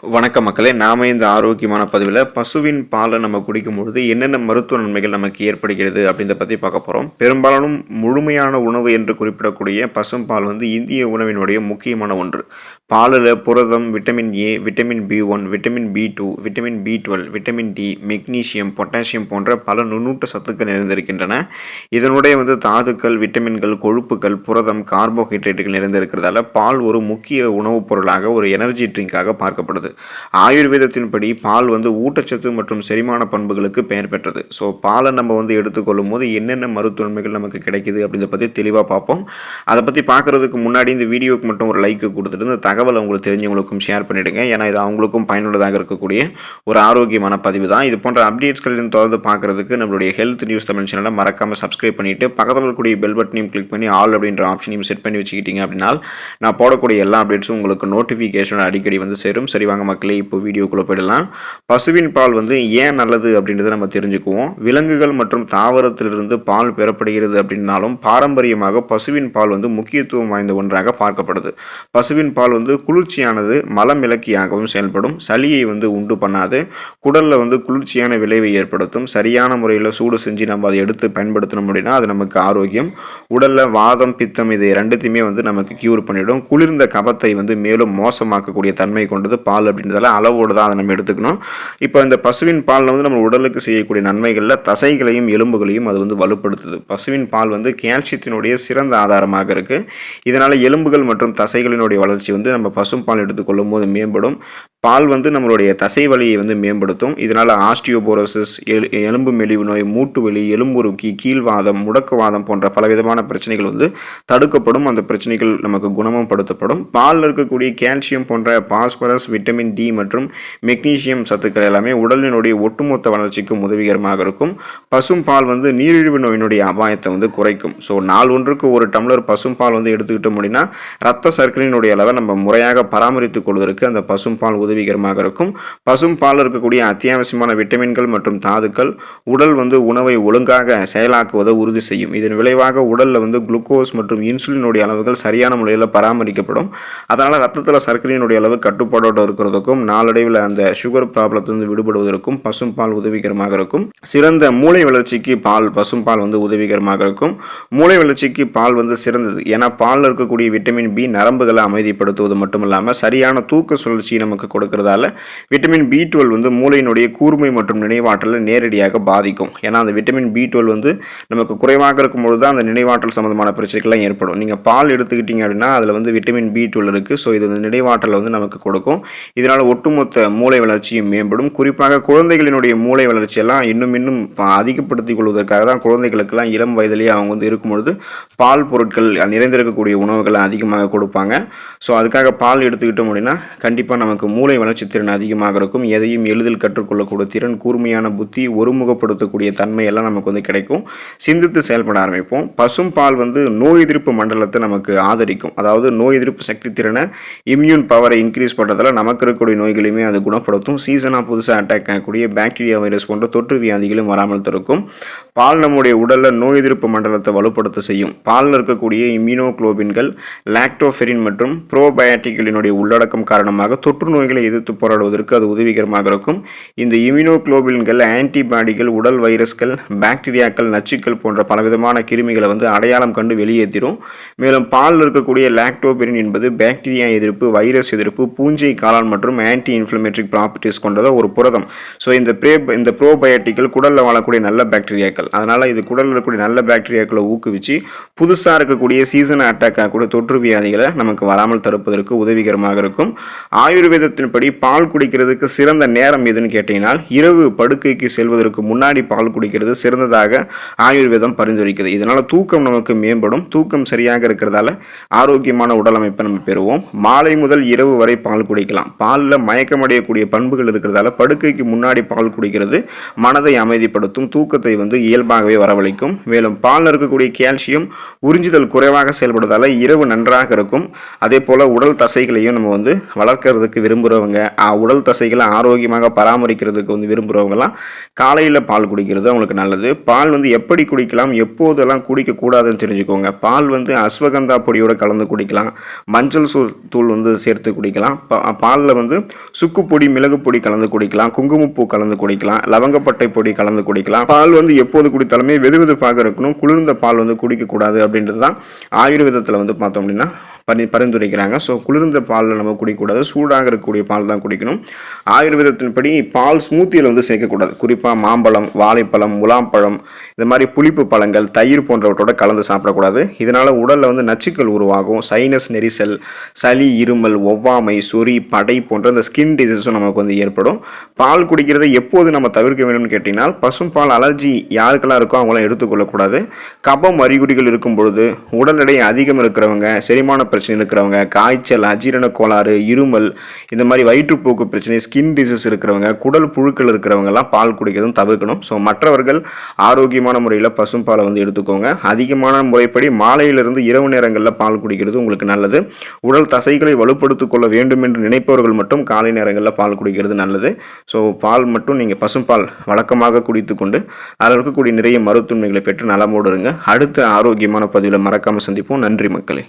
வணக்கம் மக்களே. நாம இந்த ஆரோக்கியமான பதிவில் பசுவின் பாலை நம்ம குடிக்கும் பொழுது என்னென்ன மருத்துவ நன்மைகள் நமக்கு ஏற்படுகிறது அப்படின்றத பற்றி பார்க்க போகிறோம். பெரும்பாலும் முழுமையான உணவு என்று குறிப்பிடக்கூடிய பசும்பால் இந்திய உணவினுடைய முக்கியமான ஒன்று. பாலில் புரதம், vitamin A, vitamin B1, vitamin B2, vitamin B12, vitamin D, magnesium, potassium போன்ற பல நுண்ணூட்ட சத்துக்கள் நிறைந்திருக்கின்றன. இதனுடைய தாதுக்கள், விட்டமின்கள், கொழுப்புகள், புரதம், கார்போஹைட்ரேட்டுகள் நிறைந்திருக்கிறதால பால் ஒரு முக்கிய உணவுப் பொருளாக, ஒரு எனர்ஜி ட்ரிங்காக பார்க்கப்படுது. ஆயுர்வேதத்தின்படி பால் ஊட்டச்சத்து மற்றும் செரிமான பண்புகளுக்கு பெயர் பெற்றது. ஸோ பாலை நம்ம எடுத்துக்கொள்ளும் போது என்னென்ன மருத்துவ நன்மைகள் நமக்கு கிடைக்குது அப்படின்றத பற்றி தெளிவாக பார்ப்போம். அதை பற்றி பார்க்குறதுக்கு முன்னாடி இந்த வீடியோக்கு மட்டும் ஒரு லைக் கொடுத்துட்டு இந்த தகவலை உங்களுக்கு தெரிஞ்சவங்களுக்கும் ஷேர் பண்ணிவிடுங்க. ஏன்னா இது அவங்களுக்கும் பயனுள்ளதாக இருக்கக்கூடிய ஒரு ஆரோக்கியமான பதிவு தான். இது போன்ற அப்டேட்ஸ்களின் தொடர்ந்து பார்க்குறதுக்கு நம்மளுடைய ஹெல்த் நியூஸ் தமிழ் சேனலை மறக்காமல் சப்ஸ்கிரைப் பண்ணிவிட்டு பக்கத்தில் இருக்கக்கூடிய பெல் பட்டனையும் கிளிக் பண்ணி ஆல் அப்படின்ற ஆப்ஷனையும் செட் பண்ணி வச்சுக்கிட்டீங்க அப்படின்னா நான் போடக்கூடிய எல்லா அப்டேட்ஸும் உங்களுக்கு நோட்டிஃபிகேஷன் அடிக்கடி சேரும். சரி வாங்க மக்களே, இப்போ வீடியோக்குள்ளே போயிடலாம். பசுவின் பால் ஏன் நல்லது அப்படின்றத நம்ம தெரிஞ்சுக்குவோம். விலங்குகள் மற்றும் தாவரத்திலிருந்து பால் பெறப்படுகிறது அப்படின்னாலும் பாரம்பரியமாக பசுவின் பால் முக்கியத்துவம் வாய்ந்த ஒன்றாக பார்க்கப்படுது. பசுவின் பால் குளிர்ச்சியானது, மலமிளக்கியாகவும் செயல்படும். சளியை உண்டு பண்ணாது. குடலில் குளிர்ச்சியான விளைவை ஏற்படுத்தும். சரியான முறையில் சூடு செஞ்சு நம்ம அதை எடுத்து பயன்படுத்தணும் அப்படின்னா அது நமக்கு ஆரோக்கியம். உடலில் வாதம், பித்தம் இது ரெண்டுத்தையுமே நமக்கு கியூர் பண்ணிவிடும். குளிர்ந்த கபத்தை மேலும் மோசமாக்கக்கூடிய தன்மை கொண்டது பால் அப்படின்றதால அளவோடு தான் அதை நம்ம எடுத்துக்கணும். இப்போ இந்த பசுவின் பால் நம்ம உடலுக்கு செய்யக்கூடிய நன்மைகளில் தசைகளையும் எலும்புகளையும் அது வலுப்படுத்துது. பசுவின் பால் கால்சியத்தினுடைய சிறந்த ஆதாரமாக இருக்குது. இதனால் எலும்புகள் மற்றும் தசைகளினுடைய வளர்ச்சி நம்ம பசும்பால் எடுத்துக்கொள்ளும் போது மேம்படும். பால் நம்மளுடைய தசை வலியை மேம்படுத்தும். இதனால் ஆஸ்டியோபோரோசிஸ், எலும்பு மெலிவு நோய், மூட்டு வலி, எலும்புருக்கி, கீழ்வாதம், முடக்குவாதம் போன்ற பலவிதமான பிரச்சனைகள் தடுக்கப்படும். அந்த பிரச்சனைகள் நமக்கு குணமும் படுத்தப்படும். பாலில் இருக்கக்கூடிய கால்சியம் போன்ற பாஸ்பரஸ், விட்டமின் டி மற்றும் மெக்னீசியம் சத்துக்கள் எல்லாமே உடலினுடைய ஒட்டுமொத்த வளர்ச்சிக்கும் உதவிகரமாக இருக்கும். பசும் பால் நீரிழிவு நோயினுடைய அபாயத்தை குறைக்கும். ஸோ நாள் ஒன்றுக்கு ஒரு டம்ளர் பசும் பால் எடுத்துக்கிட்டோம் அப்படின்னா ரத்த சர்க்கரையினுடைய அளவை நம்ம முறையாக பராமரித்துக் கொள்வதற்கு அந்த பசும் பால் உதவிகரமாக இருக்கும். பசும் பால் இருக்கக்கூடிய அத்தியாவசியமான விட்டமின்கள் மற்றும் தாதுக்கள் உடல் உணவை ஒழுங்காக செயலாக்குவதை உறுதி செய்யும். இதன் விளைவாக உடலில் குளுக்கோஸ் மற்றும் இன்சுலினுடைய அளவுகள் சரியான முறையில் பராமரிக்கப்படும். அதனால் ரத்தத்தில் சர்க்கரையினுடைய அளவு கட்டுப்பாடோடு இருக்கிறதுக்கும் நாளடைவில் அந்த சுகர் ப்ராப்ளத்திலிருந்து விடுபடுவதற்கும் பசும் பால் உதவிகரமாக இருக்கும். சிறந்த மூளை வளர்ச்சிக்கு பசும் பால் உதவிகரமாக இருக்கும். மூளை வளர்ச்சிக்கு பால் சிறந்தது. ஏன்னா பாலில் இருக்கக்கூடிய விட்டமின் பி நரம்புகளை அமைதிப்படுத்துவது மட்டும் இல்லாமல் சரியான தூக்க சுழற்சி நமக்கு கொடுக்கறதால விட்டமின் B12 மூளையினுடைய கூர்மை மற்றும் நினைவாற்றலை நேரடியாக பாதிக்கும். ஏன்னா அந்த விட்டமின் B12 நமக்கு குறைவாக இருக்கும் பொழுது தான் அந்த நினைவாற்றல் சம்பந்தமான பிரச்சனைகள்லாம் ஏற்படும். நீங்கள் பால் எடுத்துக்கிட்டீங்க அப்படின்னா அதில் விட்டமின் B12 இருக்குது. ஸோ இது நினைவாற்றலை நமக்கு கொடுக்கும். இதனால் ஒட்டுமொத்த மூளை வளர்ச்சியும் மேம்படும். குறிப்பாக குழந்தைகளினுடைய மூளை வளர்ச்சியெல்லாம் இன்னும் அதிகப்படுத்திக் கொள்வதற்காக தான் குழந்தைகளுக்கெல்லாம் இளம் வயதிலேயே அவங்க இருக்கும்பொழுது பால் பொருட்கள் நிறைந்திருக்கக்கூடிய உணவுகளை அதிகமாக கொடுப்பாங்க. ஸோ அதுக்காக பால் எடுத்துக்கிட்டோம் அப்படின்னா கண்டிப்பாக நமக்கு மூளை வளர்ச்சி திறன் அதிகமாக இருக்கும். எதையும் எளிதில் கற்றுக்கொள்ளக்கூடிய திறன், கூர்மையான புத்தி, ஒருமுகப்படுத்தக்கூடிய தன்மை எல்லாம் நமக்கு கிடைக்கும். சிந்தித்து செயல்பட ஆரம்பிப்போம். பசும் பால் நோய் எதிர்ப்பு மண்டலத்தை நமக்கு ஆதரிக்கும். அதாவது நோய் எதிர்ப்பு சக்தி திறனை, இம்யூன் பவரை இன்க்ரீஸ் பண்ணுறதால நமக்கு இருக்கக்கூடிய நோய்களையுமே அது குணப்படுத்தும். சீசனாக புதுசாக அட்டாக் ஆகக்கூடிய பாக்டீரியா, வைரஸ் போன்ற தொற்று வியாதிகளும் வராமல் தடுக்கும். பால் நம்முடைய உடலில் நோய் எதிர்ப்பு மண்டலத்தை வலுப்படுத்த செய்யும். பாலில் இருக்கக்கூடிய இம்யூனோகுளோபின்கள், லாக்டோஃபெரின் மற்றும் ப்ரோபயோட்டிக்களினுடைய உள்ளடக்கம் காரணமாக தொற்று நோய்களை எதிர்த்து போராடுவதற்கு அது உதவிகரமாக இருக்கும். இந்த இம்யூனோகுளோபின்கள் ஆன்டிபாடிகள் உடல் வைரஸ்கள், பாக்டீரியாக்கள், நச்சுக்கள் போன்ற பலவிதமான கிருமிகளை அடையாளம் கண்டு வெளியேற்றிடும். மேலும் பாலில் இருக்கக்கூடிய லாக்டோபெரின் என்பது பாக்டீரியா எதிர்ப்பு, வைரஸ் எதிர்ப்பு, பூஞ்சை காளான் மற்றும் ஆன்டி இன்ஃப்ளமேட்டரி ப்ராப்பர்ட்டிஸ் கொண்டத ஒரு புரதம். ஸோ இந்த ப்ரோபயோட்டிக்கள் குடலில் வாழக்கூடிய நல்ல பாக்டீரியாக்கள். அதனால் இது குடலில் இருக்கக்கூடிய நல்ல பாக்டீரியாக்களை ஊக்குவிச்சு புதுசாக இருக்கக்கூடிய சீசன் அட்டாக் ஆகக்கூடிய தொற்று வியாதிகளை நமக்கு வராமல் தடுப்பதற்கு உதவிகரமாக இருக்கும். ஆயுர்வேதத்தின்படி பால் குடிக்கிறதுக்கு சிறந்த நேரம் எதுன்னு கேட்டீங்கன்னா இரவு படுக்கைக்கு செல்வதற்கு முன்னாடி பால் குடிக்கிறது சிறந்ததாக ஆயுர்வேதம் பரிந்துரைக்கிறது. இதனால் தூக்கம் நமக்கு மேம்படும். தூக்கம் சரியாக இருக்கிறதால ஆரோக்கியமான உடல் அமைப்பை நம்ம பெறுவோம். மாலை முதல் இரவு வரை பால் குடிக்கலாம். பாலில் மயக்கமடையக்கூடிய பண்புகள் இருக்கிறதால படுக்கைக்கு முன்னாடி பால் குடிக்கிறது மனதை அமைதிப்படுத்தும். தூக்கத்தை இயல்பாகவே வரவழைக்கும். மேலும் பாலில் இருக்கக்கூடிய கால்சியம் உறிஞ்சுதல் குறைவாக செயல்படுவதால இரவு நன்றாக இருக்கும். அதே போல் உடல் தசைகளையும் நம்ம வளர்க்கறதுக்கு விரும்புகிறோம் விரும்புகிறவங்க, உடல் தசைகளை ஆரோக்கியமாக பராமரிக்கிறதுக்கு வந்து விரும்புகிறவங்கலாம் காலையில் பால் குடிக்கிறது அவங்களுக்கு நல்லது. பால் வந்து எப்படி குடிக்கலாம், எப்போதெல்லாம் குடிக்கக்கூடாதுன்னு தெரிஞ்சுக்கோங்க. பால் வந்து அஸ்வகந்தா பொடியோட கலந்து குடிக்கலாம், மஞ்சள் தூள் வந்து சேர்த்து குடிக்கலாம். பாலில் வந்து சுக்கு பொடி, மிளகு பொடி கலந்து குடிக்கலாம், குங்குமப்பூ கலந்து குடிக்கலாம், லவங்கப்பட்டை பொடி கலந்து குடிக்கலாம். பால் வந்து எப்போது குடித்தாலுமே வெதுவெதுப்பாக இருக்கணும், குளிர்ந்த பால் வந்து குடிக்கக்கூடாது அப்படின்றது தான் ஆயுர்வேதத்தில் வந்து பார்த்தோம் அப்படின்னா பரிந்துரைக்கிறாங்க. ஸோ குளிர்ந்த பாலில் நம்ம குடிக்கக்கூடாது, சூடாக இருக்கக்கூடிய பால் தான் குடிக்கணும். ஆயுர்வேதத்தின்படி பால் ஸ்மூத்தியில் வந்து சேர்க்கக்கூடாது. குறிப்பாக மாம்பழம், வாழைப்பழம், முலாம்பழம், இந்த மாதிரி புளிப்பு பழங்கள், தயிர் போன்றவற்றோட கலந்து சாப்பிடக்கூடாது. இதனால் உடலில் வந்து நச்சுக்கள் உருவாகும், சைனஸ் நெரிசல், சளி, இருமல், ஒவ்வாமை, சொறி, படை போன்ற இந்த ஸ்கின் டிசீஸும் நமக்கு வந்து ஏற்படும். பால் குடிக்கிறதை எப்போது நம்ம தவிர்க்க வேணும்னு கேட்டிங்கன்னா, பசும் பால் அலர்ஜி யாருக்கெல்லாம் இருக்கோ அவங்களாம் எடுத்துக்கொள்ளக்கூடாது. கபம் அறிகுறிகள் இருக்கும் பொழுது, உடல் எடை அதிகம் இருக்கிறவங்க, செரிமான பிரச்சனை இருக்கிறவங்க, காய்ச்சல், அஜீரண கோளாறு, இருமல், இந்த மாதிரி வயிற்றுப்போக்கு பிரச்சனை, ஸ்கின் டிசீஸ் இருக்கிறவங்க, குடல் புழுக்கள் இருக்கிறவங்கலாம் பால் குடிக்கிறதும் தவிர்க்கணும். ஸோ மற்றவர்கள் ஆரோக்கியமான முறையில் பசும் பாலை வந்து எடுத்துக்கோங்க. அதிகமான முறைப்படி மாலையிலிருந்து இரவு நேரங்களில் பால் குடிக்கிறது உங்களுக்கு நல்லது. உடல் தசைகளை வலுப்படுத்திக் கொள்ள வேண்டும் என்று நினைப்பவர்கள் மட்டும் காலை நேரங்களில் பால் குடிக்கிறது நல்லது. ஸோ பால் மட்டும் நீங்கள் பசும்பால் வழக்கமாக குடித்து கொண்டு அதில் இருக்கக்கூடிய நிறைய மருத்துவமைகளை பெற்று நலமோடு இருங்க. அடுத்த ஆரோக்கியமான பதிவில் மறக்காமல் சந்திப்போம். நன்றி மக்களே.